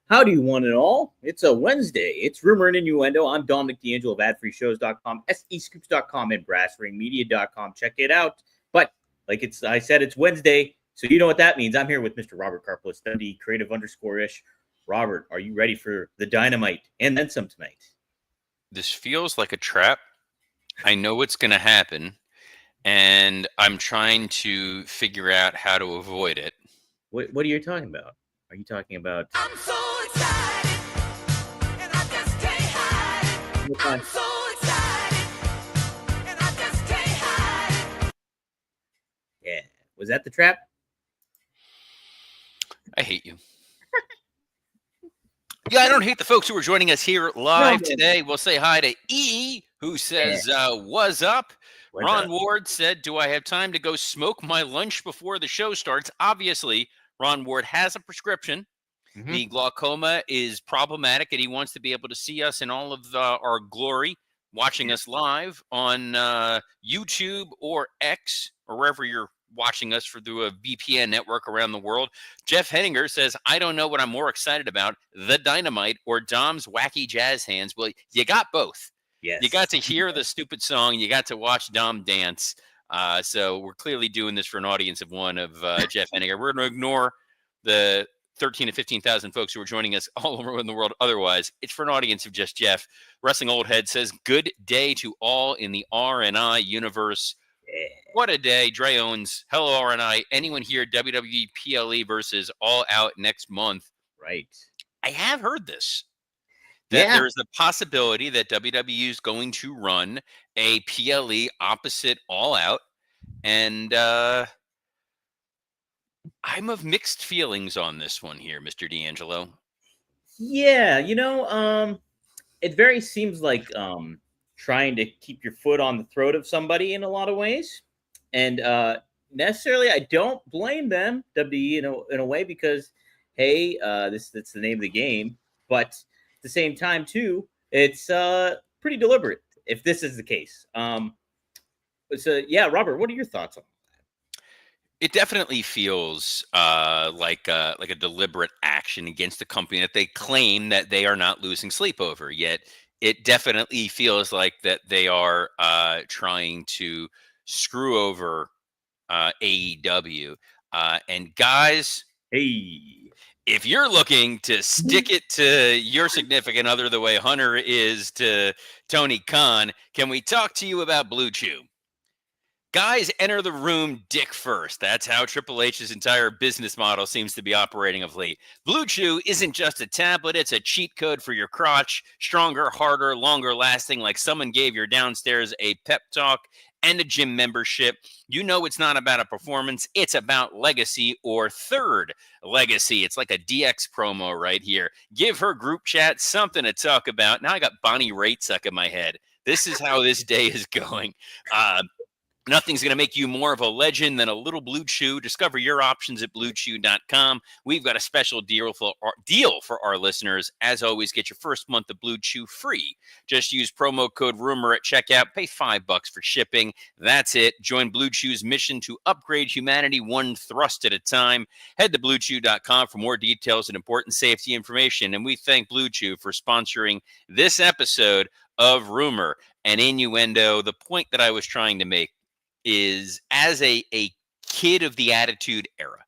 How do you want it all? It's a Wednesday. It's Rumor and Innuendo. I'm Dominic D'Angelo of AdFreeShows.com, SEScoops.com, and BrassRingMedia.com. Check it out. But I said, it's Wednesday, so you know what that means. I'm here with Mr. Robert Karplis, WD Creative_ish. Robert, are you ready for the Dynamite and then some tonight? This feels like a trap. I know what's going to happen, and I'm trying to figure out how to avoid it. What are you talking about? Are you talking about... I'm so excited, and I just can't hide it. I'm so excited, and I just can't hide it. Yeah. Was that the trap? I hate you. Yeah, I don't hate the folks who are joining us here live today. We'll say hi to E, who says, "Was up?" Ron Ward said, "Do I have time to go smoke my lunch before the show starts?" Obviously, Ron Ward has a prescription. Mm-hmm. The glaucoma is problematic, and he wants to be able to see us in all of our glory, watching us live on YouTube or X, or wherever you're watching us through a VPN network around the world. Jeff Henninger says, "I don't know what I'm more excited about, the Dynamite or Dom's wacky jazz hands." Well, you got both. Yes. You got to hear the stupid song. You got to watch Dom dance. So we're clearly doing this for an audience of one of Jeff Henninger. We're going to ignore the 13 to 15,000 folks who are joining us all around the world. Otherwise, it's for an audience of just Jeff. Wrestling Old Head says, "Good day to all in the R&I universe." Yeah. What a day. Dre Owens, hello R&I. Anyone here, WWE PLE versus All Out next month? Right. I have heard this. That there's a possibility that WWE is going to run a PLE opposite All Out. And I'm of mixed feelings on this one here, Mr. D'Angelo. Yeah, it very seems like trying to keep your foot on the throat of somebody in a lot of ways. And necessarily, I don't blame them, WWE, in a way, because, hey, that's the name of the game. But at the same time, too, it's pretty deliberate, if this is the case. So, yeah, Robert, what are your thoughts on that? It definitely feels like a deliberate action against a company that they claim that they are not losing sleep over. Yet it definitely feels like that they are trying to screw over AEW. And guys, hey, if you're looking to stick it to your significant other the way Hunter is to Tony Khan, can we talk to you about Blue Chew? Guys, enter the room dick first. That's how Triple H's entire business model seems to be operating of late. Blue Chew isn't just a tablet, it's a cheat code for your crotch. Stronger, harder, longer lasting, like someone gave your downstairs a pep talk and a gym membership. You know it's not about a performance, it's about legacy or third legacy. It's like a DX promo right here. Give her group chat something to talk about. Now I got Bonnie Raitt stuck in my head. This is how this day is going. Nothing's going to make you more of a legend than a little Blue Chew. Discover your options at BlueChew.com. We've got a special deal for our listeners. As always, get your first month of Blue Chew free. Just use promo code RUMOR at checkout. Pay $5 for shipping. That's it. Join Blue Chew's mission to upgrade humanity one thrust at a time. Head to BlueChew.com for more details and important safety information. And we thank Blue Chew for sponsoring this episode of Rumor and Innuendo. The point that I was trying to make is, as a kid of the Attitude Era,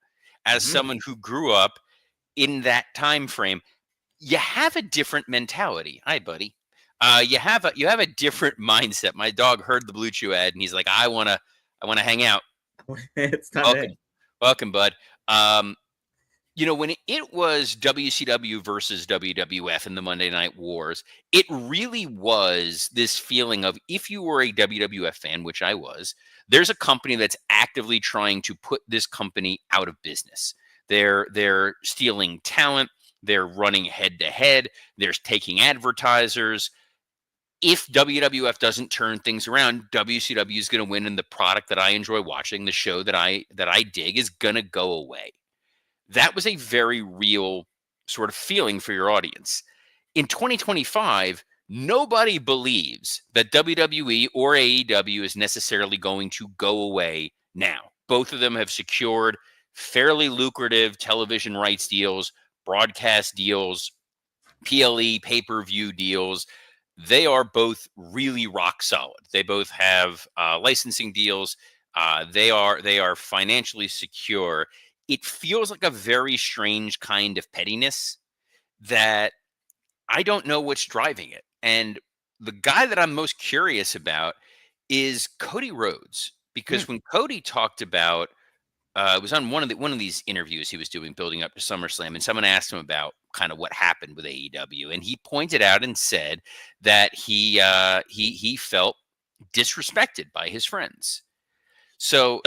as someone who grew up in that time frame, you have a different mentality. Hi, buddy. You have a different mindset. My dog heard the Blue Chew ad and he's like, I wanna hang out. It's time. Welcome, bud. When it was WCW versus WWF in the Monday Night Wars, it really was this feeling of, if you were a WWF fan, which I was, there's a company that's actively trying to put this company out of business. They're stealing talent. They're running head to head. They're taking advertisers. If WWF doesn't turn things around, WCW is going to win, and the product that I enjoy watching, the show that I dig, is going to go away. That was a very real sort of feeling for your audience. In 2025, nobody believes that WWE or AEW is necessarily going to go away now. Both of them have secured fairly lucrative television rights deals. broadcast deals, PLE, pay-per-view deals, they are both really rock solid. They both have licensing deals. They are financially secure. It feels like a very strange kind of pettiness that I don't know what's driving it. And the guy that I'm most curious about is Cody Rhodes, because when Cody talked about it was on one of these interviews he was doing building up to SummerSlam, and someone asked him about kind of what happened with AEW, and he pointed out and said that he felt disrespected by his friends. So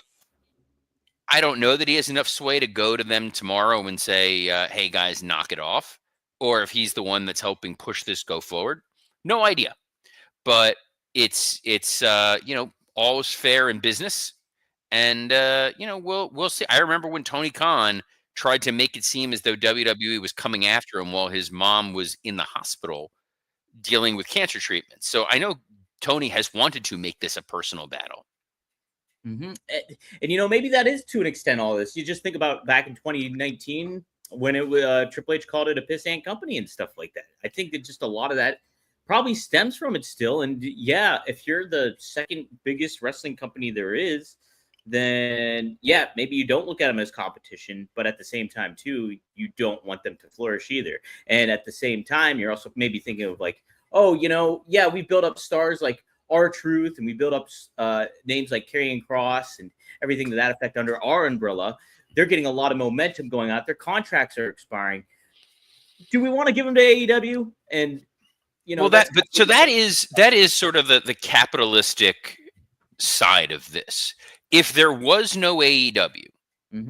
I don't know that he has enough sway to go to them tomorrow and say, "Hey guys, knock it off," or if he's the one that's helping push this go forward. No idea, but it's all is fair in business. And we'll see. I remember when Tony Khan tried to make it seem as though WWE was coming after him while his mom was in the hospital dealing with cancer treatment. So I know Tony has wanted to make this a personal battle. And maybe that is to an extent all this. You just think about back in 2019 when Triple H called it a pissant company and stuff like that. I think that just a lot of that probably stems from it still. And yeah, if you're the second biggest wrestling company there is, then yeah, maybe you don't look at them as competition, but at the same time too, you don't want them to flourish either. And at the same time, you're also maybe thinking of like, oh, yeah, we built up stars like R-Truth, and we built up names like Karrion Kross and everything to that effect under our umbrella. They're getting a lot of momentum going out. Their contracts are expiring. Do we want to give them to AEW? And that is sort of the capitalistic side of this. If there was no AEW,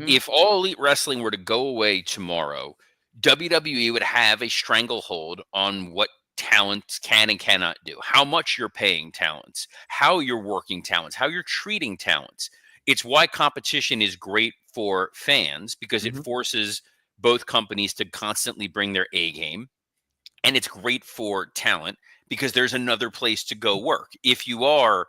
if all Elite Wrestling were to go away tomorrow, WWE would have a stranglehold on what talent can and cannot do, how much you're paying talents, how you're working talents, how you're treating talents. It's why competition is great for fans, because it forces both companies to constantly bring their A game. And it's great for talent because there's another place to go work. If you are,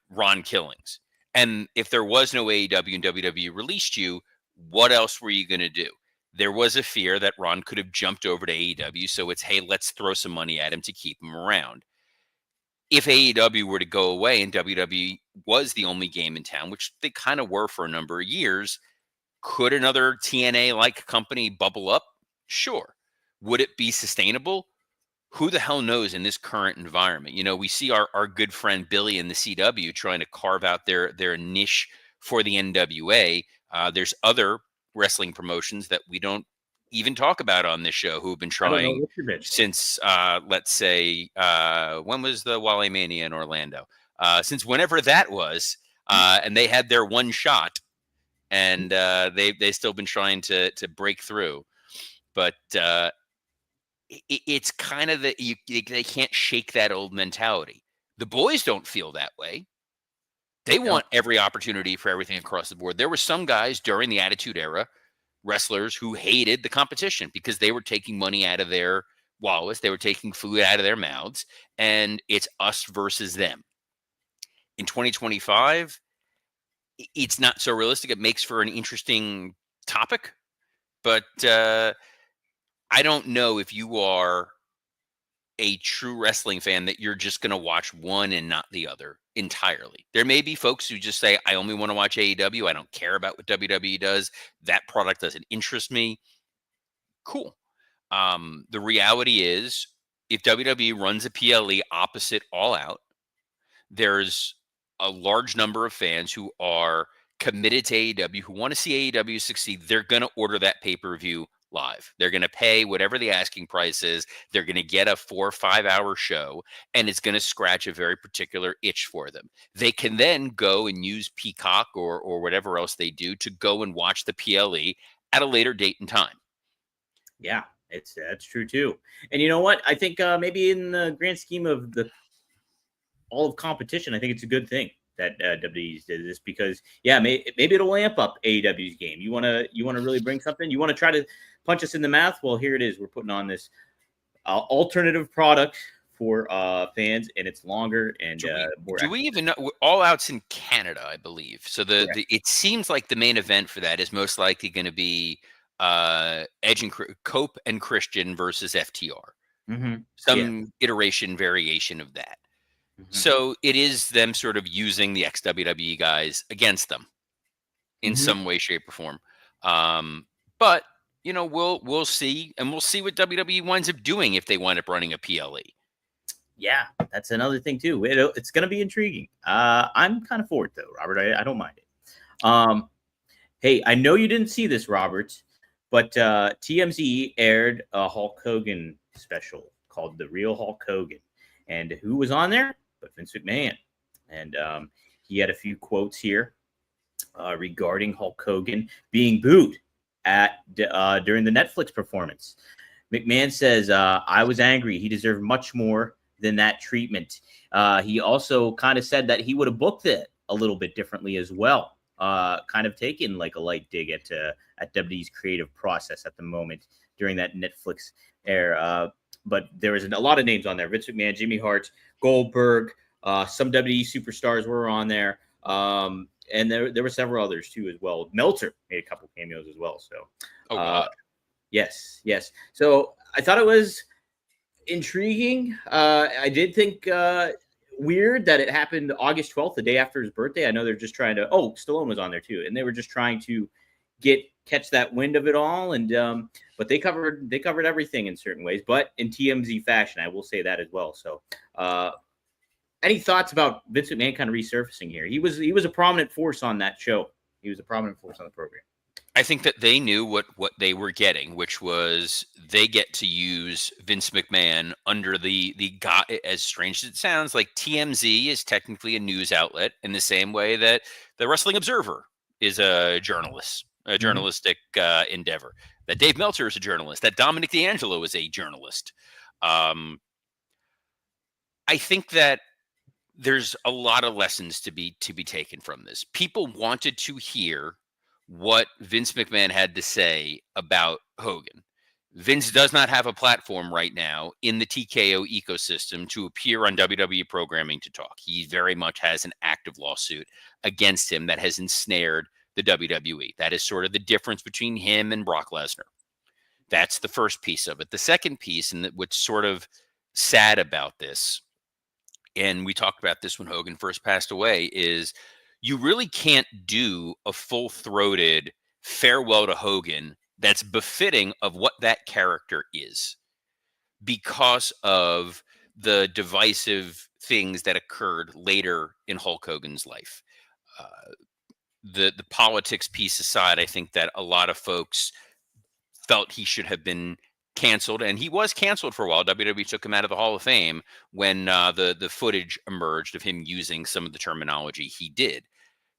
Ron Killings, and if there was no AEW and WWE released you, what else were you going to do? There was a fear that Ron could have jumped over to AEW. So it's, hey, let's throw some money at him to keep him around. If AEW were to go away and WWE was the only game in town, which they kind of were for a number of years, could another TNA-like company bubble up? Sure. Would it be sustainable? Who the hell knows in this current environment? We see our good friend Billy in the CW trying to carve out their niche for the NWA. There's other wrestling promotions that we don't even talk about on this show who have been trying since, let's say, when was the Wale Mania in Orlando? Since whenever that was, and they had their one shot, and they've still been trying to break through. But it's kind of they can't shake that old mentality. The boys don't feel that way. They want every opportunity for everything across the board. There were some guys during the Attitude Era, wrestlers, who hated the competition because they were taking money out of their wallets. They were taking food out of their mouths, and it's us versus them. In 2025, it's not so realistic. It makes for an interesting topic, but I don't know if you are a true wrestling fan that you're just going to watch one and not the other entirely. There may be folks who just say, I only want to watch AEW. I don't care about what WWE does. That product doesn't interest me. Cool. The reality is, if WWE runs a PLE opposite All Out, there's a large number of fans who are committed to AEW, who want to see AEW succeed. They're going to order that pay-per-view live. They're going to pay whatever the asking price is. They're going to get a 4 or 5 hour show, and it's going to scratch a very particular itch for them. They can then go and use Peacock or whatever else they do to go and watch the PLE at a later date and time. Yeah, that's true too. And you know what? I think maybe in the grand scheme of all of competition, I think it's a good thing that WWE did this, because maybe it'll amp up AEW's game. You want to really bring something. You want to try to punch us in the mouth. Well, here it is. We're putting on this alternative product for fans, and it's longer and more. Do we even know? All Out's in Canada, I believe. So it seems like the main event for that is most likely going to be Edge and Cope and Christian versus FTR. Mm-hmm. Some iteration variation of that. Mm-hmm. So it is them sort of using the ex-WWE guys against them in some way, shape, or form. But we'll see, and we'll see what WWE winds up doing if they wind up running a PLE. Yeah, that's another thing too. It's going to be intriguing. I'm kind of for it though, Robert. I don't mind it. Hey, I know you didn't see this, Robert, but TMZ aired a Hulk Hogan special called "The Real Hulk Hogan," and who was on there? But Vince McMahon, and he had a few quotes here regarding Hulk Hogan being booed during the Netflix performance. McMahon says, "I was angry. He deserved much more than that treatment." He also kind of said that he would have booked it a little bit differently as well. Kind of taking like a light dig at WWE's creative process at the moment during that Netflix air. But there was a lot of names on there: Vince McMahon, Jimmy Hart, Goldberg, some WWE superstars were on there. And there were several others too as well. Meltzer made a couple cameos as well. So, yes. So I thought it was intriguing. I did think weird that it happened August 12th, the day after his birthday. I know they're just trying to. Oh, Stallone was on there too, and they were just trying to catch that wind of it all. And but they covered everything in certain ways, but in TMZ fashion, I will say that as well. So. Any thoughts about Vince McMahon kind of resurfacing here? He was a prominent force on that show. He was a prominent force on the program. I think that they knew what they were getting, which was they get to use Vince McMahon under the guy. As strange as it sounds, like TMZ is technically a news outlet in the same way that the Wrestling Observer is a journalistic endeavor. That Dave Meltzer is a journalist. That Dominic D'Angelo is a journalist. I think that there's a lot of lessons to be taken from this. People wanted to hear what Vince McMahon had to say about Hogan. Vince does not have a platform right now in the TKO ecosystem to appear on WWE programming to talk. He very much has an active lawsuit against him that has ensnared the WWE. That is sort of the difference between him and Brock Lesnar. That's the first piece of it. The second piece, and what's sort of sad about this, and we talked about this when Hogan first passed away, is you really can't do a full-throated farewell to Hogan that's befitting of what that character is because of the divisive things that occurred later in Hulk Hogan's life. The politics piece aside, I think that a lot of folks felt he should have been canceled, and he was canceled for a while. WWE took him out of the Hall of Fame when the footage emerged of him using some of the terminology he did.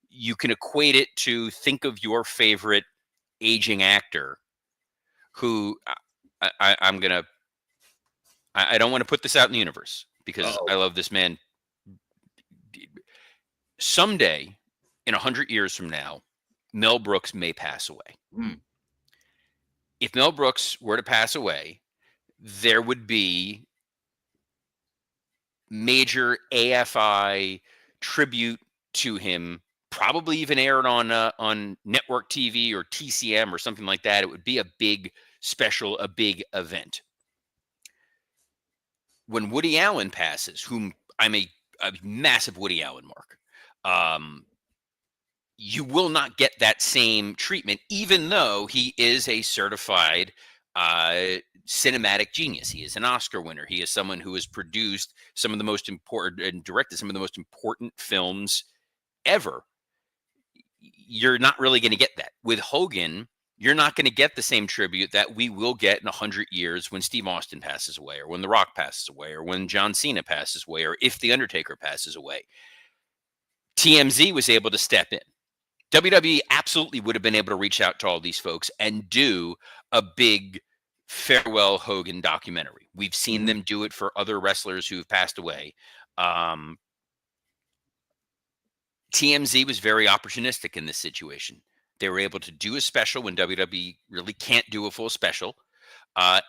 You can equate it to think of your favorite aging actor who I don't want to put this out in the universe because I love this man. Someday, in 100 years from now, Mel Brooks may pass away. If Mel Brooks were to pass away, there would be major AFI tribute to him, probably even aired on network TV or TCM or something like that. It would be a big special, a big event. When Woody Allen passes, whom I'm a massive Woody Allen mark, you will not get that same treatment, even though he is a certified cinematic genius. He is an Oscar winner. He is someone who has produced some of the most important and directed some of the most important films ever. You're not really going to get that. With Hogan, you're not going to get the same tribute that we will get in 100 years when Steve Austin passes away, or when The Rock passes away, or when John Cena passes away, or if The Undertaker passes away. TMZ was able to step in. WWE absolutely would have been able to reach out to all these folks and do a big farewell Hogan documentary. We've seen them do it for other wrestlers who've passed away. TMZ was very opportunistic in this situation. They were able to do a special when WWE really can't do a full special.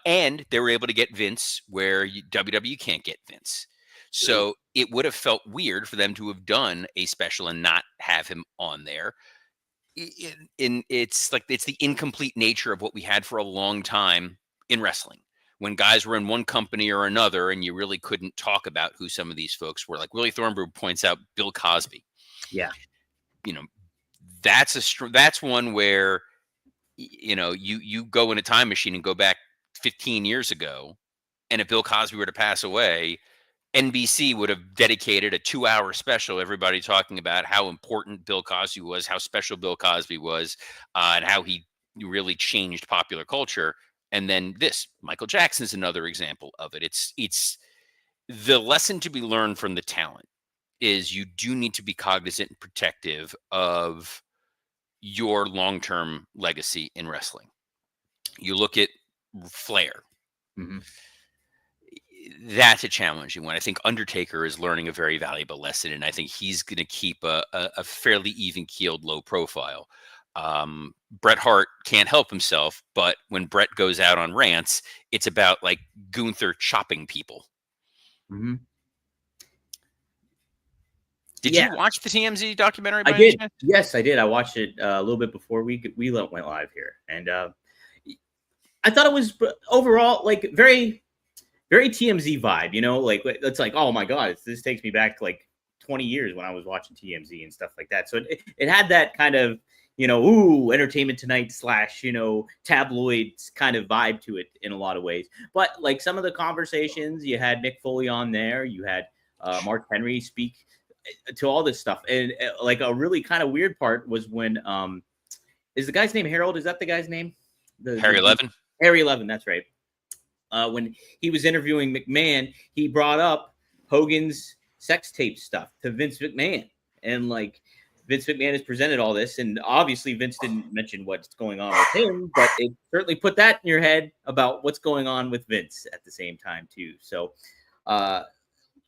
And they were able to get Vince where WWE can't get Vince. So it would have felt weird for them to have done a special and not have him on there. it's the incomplete nature of what we had for a long time in wrestling, when guys were in one company or another and you really couldn't talk about who some of these folks were. Like Willie Thornburg points out, Bill Cosby. Yeah. That's one where you go in a time machine and go back 15 years ago, and if Bill Cosby were to pass away, NBC would have dedicated a 2-hour special, everybody talking about how important Bill Cosby was, how special Bill Cosby was, and how he really changed popular culture. And then Michael Jackson is another example of it. It's the lesson to be learned from the talent is you do need to be cognizant and protective of your long-term legacy in wrestling. You look at Flair. Mm-hmm. That's a challenging one. I think Undertaker is learning a very valuable lesson, and I think he's going to keep a fairly even-keeled, low profile. Bret Hart can't help himself, but when Bret goes out on rants, it's about like Gunther chopping people. Mm-hmm. Did you watch the TMZ documentary? I did. Yes, I did. I watched it a little bit before we went live here, and I thought it was overall like very, very TMZ vibe. Like it's like, oh my god, this takes me back like 20 years when I was watching TMZ and stuff like that. So it had that kind of Entertainment Tonight / tabloid kind of vibe to it in a lot of ways. But like some of the conversations, you had Mick Foley on there, you had Mark Henry speak to all this stuff, and like a really kind of weird part was when is the guy's name Harold? Is that the guy's name? Harry Levin. Harry Levin, that's right. When he was interviewing McMahon, he brought up Hogan's sex tape stuff to Vince McMahon, and like Vince McMahon has presented all this, and obviously Vince didn't mention what's going on with him, but it certainly put that in your head about what's going on with Vince at the same time too. So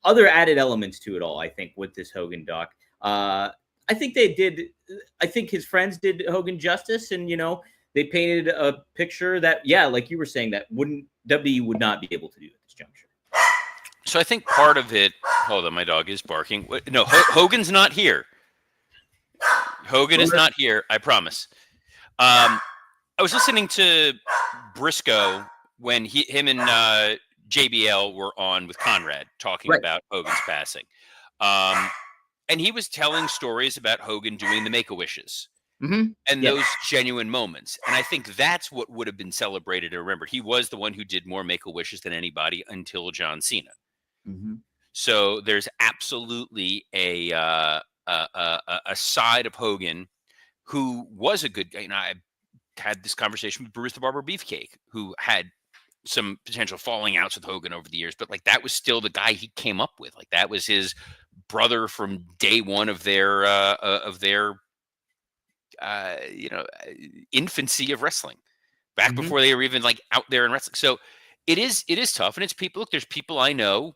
other added elements to it all, I think, with this Hogan doc. I think his friends did Hogan justice, and they painted a picture that, like you were saying, that WWE would not be able to do at this juncture. So I think part of it. Hold on, my dog is barking. No, Hogan's not here. Hogan is not here. I promise. I was listening to Briscoe when him and JBL were on with Conrad talking about Hogan's passing. And he was telling stories about Hogan doing the Make-A-Wishes and those genuine moments. And I think that's what would have been celebrated and remembered. He was the one who did more Make-A-Wishes than anybody until John Cena. Mm-hmm. So there's absolutely a side of Hogan who was a good guy. I had this conversation with Bruce the Barber Beefcake, who had some potential falling outs with Hogan over the years, but like that was still the guy he came up with. Like that was his brother from day one of their infancy of wrestling, back before they were even like out there in wrestling. So it is tough, and it's people. Look, there's people I know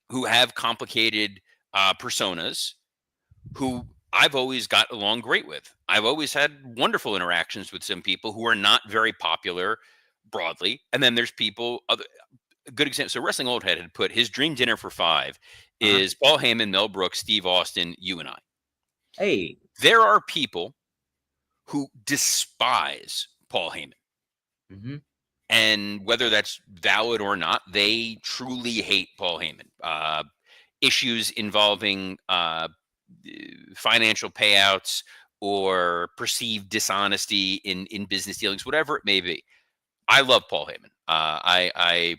who have complicated personas who I've always got along great with. I've always had wonderful interactions with some people who are not very popular broadly. And then there's people, a good example. So Wrestling Old Head had put his dream dinner for 5 is Paul Heyman, Mel Brooks, Steve Austin, you and I. Hey, there are people who despise Paul Heyman. Mm-hmm. And whether that's valid or not, they truly hate Paul Heyman. Issues involving financial payouts or perceived dishonesty in business dealings, whatever it may be. I love Paul Heyman. I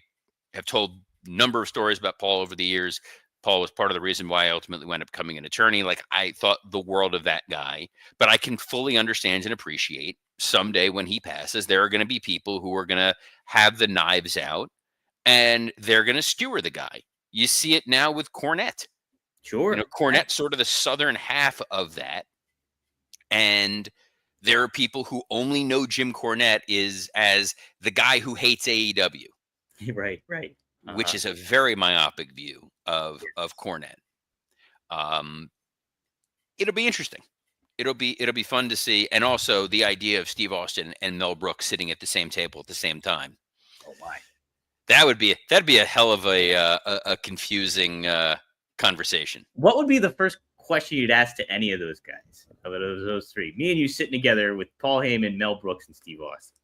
have told a number of stories about Paul over the years. Paul was part of the reason why I ultimately wound up becoming an attorney. Like I thought the world of that guy, but I can fully understand and appreciate someday when he passes, there are going to be people who are going to have the knives out and they're going to skewer the guy. You see it now with Cornette. Sure. Cornette's sort of the southern half of that. And there are people who only know Jim Cornette as the guy who hates AEW. Right. Which is a very myopic view of Cornette. It'll be interesting. It'll be fun to see. And also the idea of Steve Austin and Mel Brooks sitting at the same table at the same time. Oh my. That'd be a hell of a confusing conversation. What would be the first question you'd ask to any of those guys, of those three. Me and you sitting together with Paul Heyman, Mel Brooks, and Steve Austin.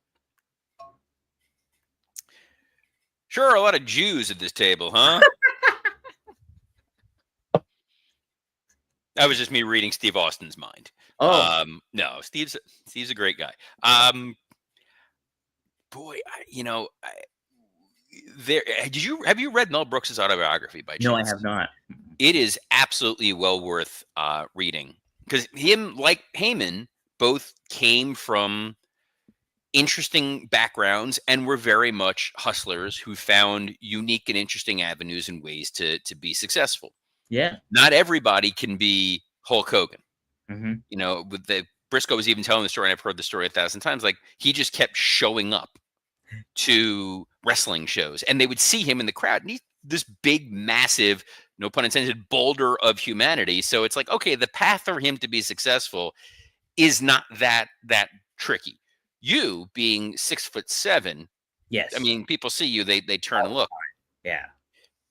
Sure, a lot of Jews at this table, huh? That was just me reading Steve Austin's mind. Oh, No, Steve's a great guy. Boy, have you read Mel Brooks' autobiography by chance? no, I have not. It is absolutely well worth reading, because him, like Heyman, both came from interesting backgrounds and were very much hustlers who found unique and interesting avenues and ways to be successful. Yeah. Not everybody can be Hulk Hogan. Mm-hmm. You know, with the Briscoe was even telling the story, and I've heard the story 1,000 times. Like, he just kept showing up to wrestling shows, and they would see him in the crowd, and he's this big, massive, no pun intended, boulder of humanity. So it's like, okay, the path for him to be successful is not that tricky. You being 6'7", Yes. I mean, people see you, they turn and look. Yeah.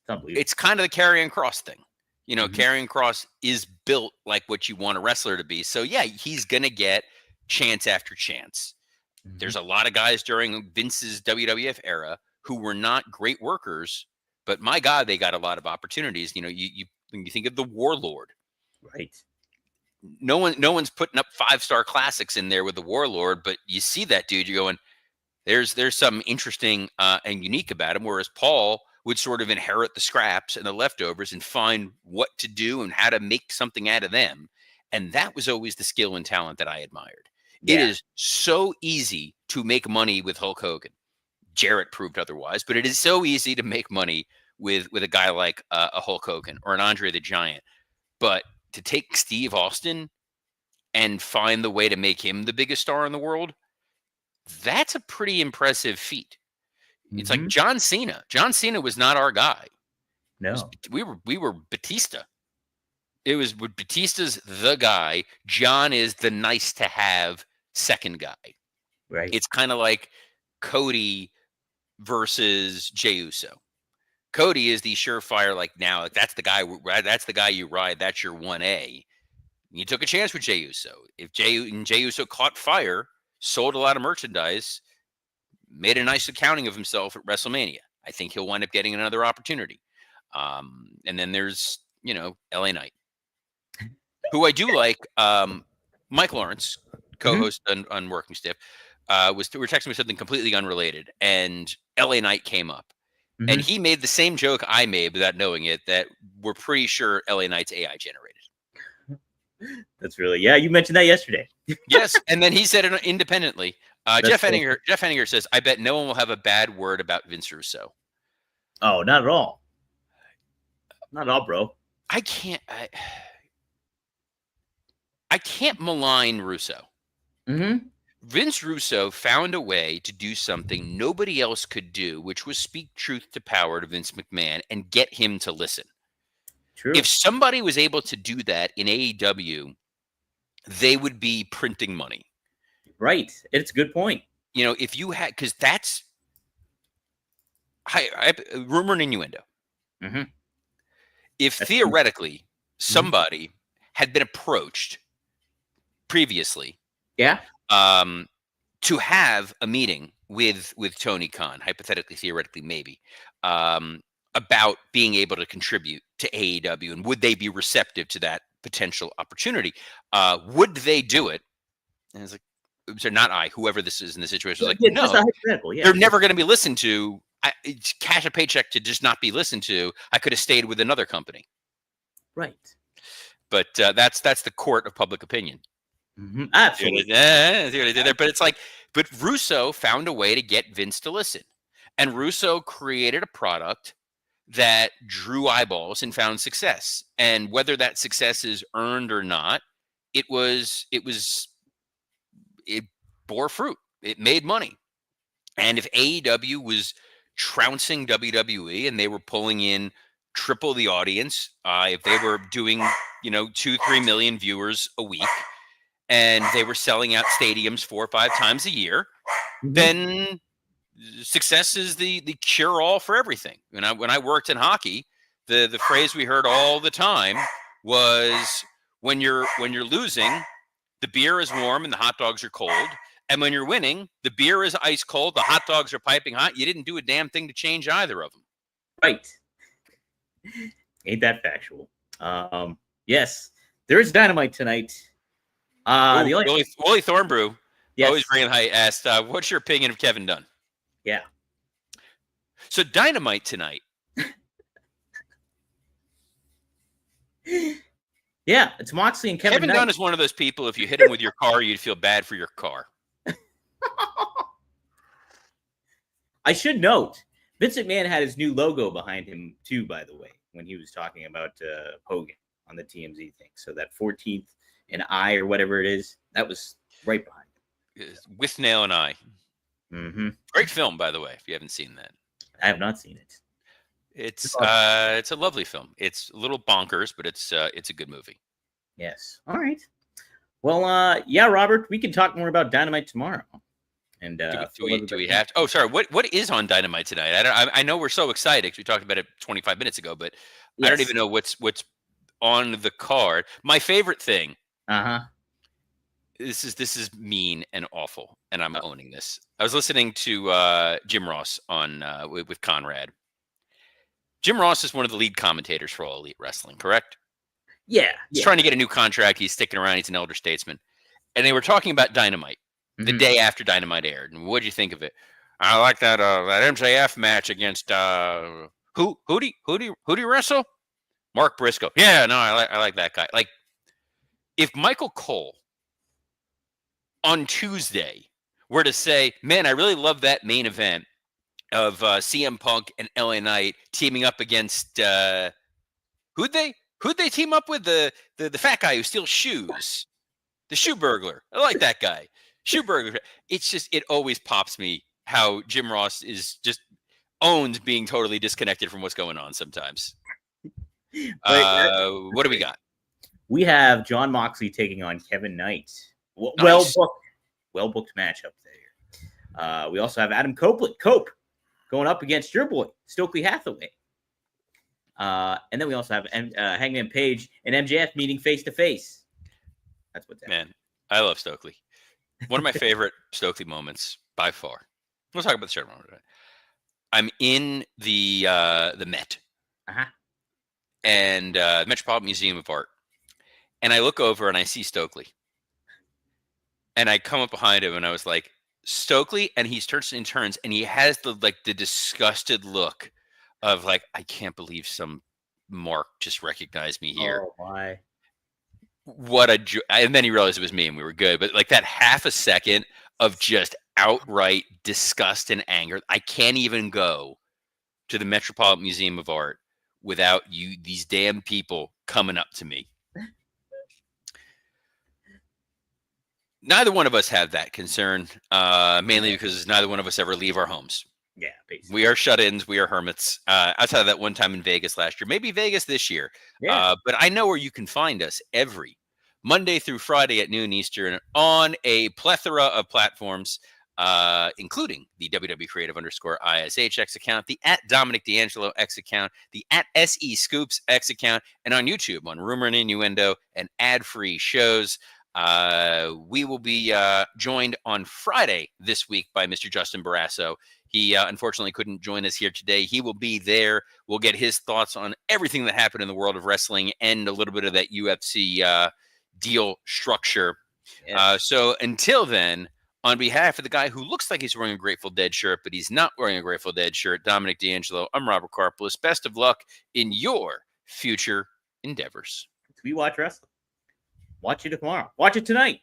It's unbelievable. It's kind of the carrying cross thing. You know, Mhm. carrying cross is built like what you want a wrestler to be. So yeah, he's gonna get chance after chance. Mhm. There's a lot of guys during Vince's WWF era who were not great workers, but my God, they got a lot of opportunities. You know, when you think of the Warlord, Right. no one's putting up 5-star classics in there with the Warlord, but you see that dude, you're going, there's something interesting and unique about him. Whereas Paul would sort of inherit the scraps and the leftovers and find what to do and how to make something out of them. And that was always the skill and talent that I admired. Yeah. It is so easy to make money with Hulk Hogan. Jarrett proved otherwise, but it is so easy to make money with a guy like a Hulk Hogan or an Andre the Giant. But to take Steve Austin and find the way to make him the biggest star in the world, that's a pretty impressive feat. It's like Mhm. John Cena. John Cena was not our guy. No. We were Batista. It was Batista's the guy. John is the nice to have second guy. Right. It's kind of like Cody versus Jey Uso. Cody is the surefire, like, now, like, that's the guy. That's the guy you ride. That's your 1A. You took a chance with Jey Uso. If Jey Uso caught fire, sold a lot of merchandise, made a nice accounting of himself at WrestleMania, I think he'll wind up getting another opportunity. And then there's, LA Knight, who I do like. Mike Lawrence, co-host on Working Stiff, we were texting me something completely unrelated, and LA Knight came up. And he made the same joke I made without knowing it, that we're pretty sure LA Knight's AI generated. That's really, yeah, you mentioned that yesterday. Yes, and then he said it independently. Jeff cool. Henninger says, I bet no one will have a bad word about Vince Russo. Oh, not at all. Not at all, bro. I can't malign Russo. Mm-hmm. Vince Russo found a way to do something nobody else could do, which was speak truth to power to Vince McMahon and get him to listen. True. If somebody was able to do that in AEW, they would be printing money. Right. It's a good point. If you had, because that's rumor and innuendo. Mm-hmm. If That's theoretically somebody had been approached previously, yeah, to have a meeting with Tony Khan, hypothetically, theoretically, maybe, about being able to contribute to AEW, and would they be receptive to that potential opportunity? Would they do it? And it's like, so not I, whoever this is in the situation, was like, no, just a hypothetical, yeah. They're never going to be listened to. Cash a paycheck to just not be listened to. I could have stayed with another company. Right. But that's the court of public opinion. Mm-hmm. Absolutely. But it's like, but Russo found a way to get Vince to listen, and Russo created a product that drew eyeballs and found success. And whether that success is earned or not, it bore fruit. It made money. And if AEW was trouncing WWE and they were pulling in triple the audience, if they were doing 2-3 million viewers a week, and they were selling out stadiums 4 or 5 times a year, then success is the cure-all for everything. When I worked in hockey, the phrase we heard all the time was, when you're losing, the beer is warm and the hot dogs are cold. And when you're winning, the beer is ice cold, the hot dogs are piping hot. You didn't do a damn thing to change either of them. Right. Ain't that factual? Yes, there is Dynamite tonight. The only Willie Thornbrew, yes, always bringing height, asked, what's your opinion of Kevin Dunn? yeah. So Dynamite tonight. Yeah, it's Moxley and Kevin Dunn is one of those people, if you hit him with your car, you'd feel bad for your car. I should note, Vince McMahon had his new logo behind him too, by the way, when he was talking about Hogan on the TMZ thing. So that 14th and I or whatever it is, that was right behind him. With Nail and I. Mm-hmm. Great film, by the way, if you haven't seen that. I have not seen it. It's a lovely film. It's a little bonkers, but it's a good movie. Yes. All right. Well, yeah, Robert, we can talk more about Dynamite tomorrow. And do we have to? Oh, sorry. What is on Dynamite tonight? I know we're so excited because we talked about it 25 minutes ago, but yes. I don't even know what's on the card. My favorite thing. This is mean and awful, and I'm owning this. I was listening to Jim Ross on with Conrad. Jim Ross is one of the lead commentators for All Elite Wrestling, correct? Yeah. He's trying to get a new contract. He's sticking around. He's an elder statesman. And they were talking about Dynamite the day after Dynamite aired. And what did you think of it? I like that MJF match against who do you wrestle? Mark Briscoe. Yeah, no, I like that guy. Like, if Michael Cole on Tuesday were to say, man, I really love that main event of CM Punk and LA Knight teaming up against who'd they team up with? The fat guy who steals shoes, the shoe burglar. I like that guy, shoe burglar. It's just, it always pops me how Jim Ross is just owns being totally disconnected from what's going on sometimes. What do we got? We have Jon Moxley taking on Kevin Knight. Nice. Well booked matchup there. We also have Adam Cope going up against your boy Stokely Hathaway. And then we also have Hangman Page and MJF meeting face to face. That's what's happening. Man, I love Stokely. One of my favorite Stokely moments by far. We'll talk about the show moment. I'm in the Met and Metropolitan Museum of Art, and I look over and I see Stokely, and I come up behind him and I was like, Stokely, and he turns and he has the disgusted look of like, I can't believe some mark just recognized me here. Oh my! What a and then he realized it was me and we were good. But like that half a second of just outright disgust and anger, I can't even go to the Metropolitan Museum of Art without these damn people coming up to me. Neither one of us have that concern, mainly because neither one of us ever leave our homes. Yeah, basically. We are shut-ins. We are hermits. Outside of that one time in Vegas last year, maybe Vegas this year. Yeah. But I know where you can find us every Monday through Friday at noon Eastern on a plethora of platforms, including the WW Creative _ISH X account, the @Dominic D'Angelo X account, the @SE Scoops X account, and on YouTube on Rumor and Innuendo and ad-free shows. We will be joined on Friday this week by Mr. Justin Barrasso. He unfortunately couldn't join us here today. He will be there. We'll get his thoughts on everything that happened in the world of wrestling and a little bit of that UFC deal structure. Yeah. So until then, on behalf of the guy who looks like he's wearing a Grateful Dead shirt, but he's not wearing a Grateful Dead shirt, Dominic D'Angelo, I'm Robert Karpelis. Best of luck in your future endeavors. We watch wrestling. Watch it tomorrow. Watch it tonight.